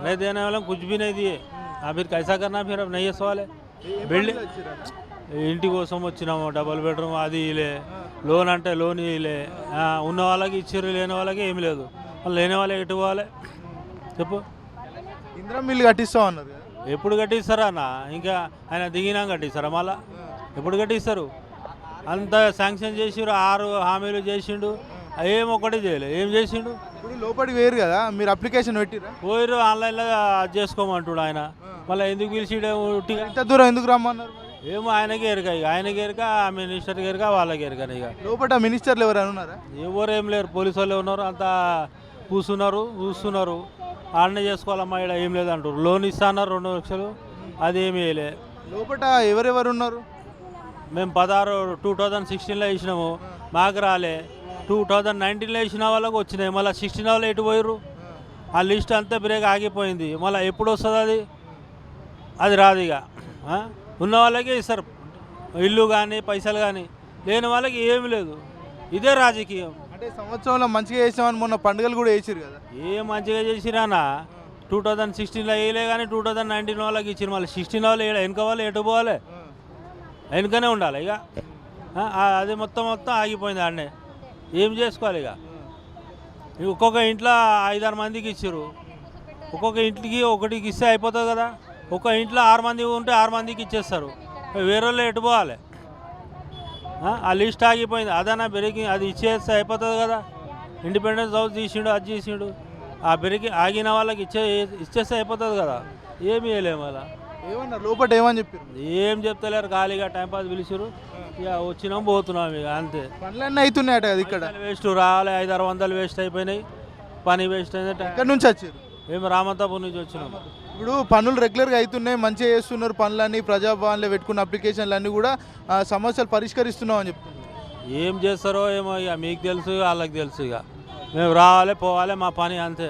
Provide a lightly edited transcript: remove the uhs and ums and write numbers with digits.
नहीं देने वाले कुछ भी नहीं दिए। फिर कैसा करना, फिर अब नहीं है सवाल है। बिल्डिंग ఇంటి కోసం వచ్చినాము, డబుల్ బెడ్రూమ్ అది ఇలే, లోన్ అంటే లోన్ ఇలే, ఉన్న వాళ్ళకి ఇచ్చారు, లేని వాళ్ళకి ఏమి లేదు. వాళ్ళు లేని వాళ్ళకి ఎటు పోవాలి చెప్పు. ఇందిరా మిల్లు కట్టిస్తాం అన్నారు కదా. ఎప్పుడు కట్టిస్తారా అన్న? ఇంకా ఆయన దిగినాక కట్టిస్తారా మళ్ళా? ఎప్పుడు కట్టిస్తారు? అంత శాంక్షన్ చేసిరు, 6 హామీలు చేసిండు, ఏం ఒక్కటి చేయలేదు. ఏం చేసిండు? ఇప్పుడు లోపలికి వేరు కదా, మీరు అప్లికేషన్ పెట్టిరా? పోయిరు ఆన్లైన్లో చేసుకోమంటుడు ఆయన. మళ్ళీ ఎందుకు పిలిచిడే ఉట్టిగా? ఇంత దూరం ఎందుకు రమ్మన్నారు? ఏమో ఆయనకి ఎరక, ఇక ఆయనకి ఎరక, మినిస్టర్కి ఎరక, వాళ్ళకి ఎరకని. ఇక లోపల మినిస్టర్లు ఎవరైనా ఉన్నారా? ఎవరు ఏం లేరు, పోలీసు వాళ్ళు ఉన్నారు, అంతా కూర్చున్నారు, చూస్తున్నారు. ఆడనే చేసుకోవాలమ్మా, ఇక్కడ ఏం లేదంటారు. లోన్ ఇస్తా అన్నారు 2 లక్షలు, అది ఏమి వేయలే. లోపల ఎవరెవరు ఉన్నారు? మేము 2016లో ఇచ్చినాము, మాకు రాలే. 2019లో ఇచ్చిన వాళ్ళకి వచ్చినాయి, మళ్ళీ 16 వాళ్ళు ఎటు పోయారు? ఆ లిస్ట్ అంతా బ్రేక్ ఆగిపోయింది. మళ్ళీ ఎప్పుడు వస్తుంది అది? అది రాదు. ఇక ఉన్న వాళ్ళకే ఇస్తారు ఇల్లు కానీ పైసలు కానీ, లేని వాళ్ళకి ఏమి లేదు. ఇదే రాజకీయం. అంటే సంవత్సరంలో మంచిగా చేసామని మొన్న పండుగలు కూడా వేసారు కదా. ఏం మంచిగా చేసిరానా? 2016లో వేయలే కానీ 2019 వాళ్ళకి ఇచ్చిన. మళ్ళీ 16 వాళ్ళు వెనక వాళ్ళు ఎటు పోవాలి? వెనుకనే ఉండాలి. ఇక అది మొత్తం ఆగిపోయింది. ఆడనే ఏం చేసుకోవాలి? ఇక ఒక్కొక్క ఇంట్లో 5-6 మందికి ఇచ్చారు. ఒక్కొక్క ఇంటికి ఒకటికి ఇస్తే అయిపోతుంది కదా. ఒక ఇంట్లో 6 మంది ఉంటే 6 మందికి ఇచ్చేస్తారు. వేరే వాళ్ళు ఎటు పోవాలి? ఆ లిస్ట్ ఆగిపోయింది. అదన్నా బ్రేకింగ్, అది ఇచ్చేస్తే అయిపోతుంది కదా. ఇండిపెండెన్స్ హౌస్ తీసిండు, అది చేసిండు, ఆ బ్రేకింగ్ ఆగిన వాళ్ళకి ఇచ్చేస్తే అయిపోతుంది కదా. ఏమి వేయలేము. అలా ఏమన్నా లోపల ఏమని చెప్పారు? ఏం చెప్తలేరు, ఖాళీగా టైంపాస్ పిలిచారు. ఇక వచ్చినాం పోతున్నాం, ఇక అంతే. పనులన్నీ అవుతున్నాయట కదా ఇక్కడ. వేస్ట్ రావాలి, 500-600 వేస్ట్ అయిపోయినాయి. పని వేస్ట్ అయింది. ఎక్కడి నుంచి వచ్చారు? మేము రామంతాపూర్ నుంచి వచ్చినాం. ఇప్పుడు పనులు రెగ్యులర్గా అవుతున్నాయి, మంచిగా చేస్తున్నారు పనులన్నీ, ప్రజాభవన్లో పెట్టుకున్న అప్లికేషన్లు అన్నీ కూడా సమస్యలు పరిష్కరిస్తున్నాం అని చెప్తున్నారు. ఏం చేస్తారో ఏమో, ఇక మీకు తెలుసు, వాళ్ళకి తెలుసు. ఇక మేము రావాలి, పోవాలి, మా పని అంతే.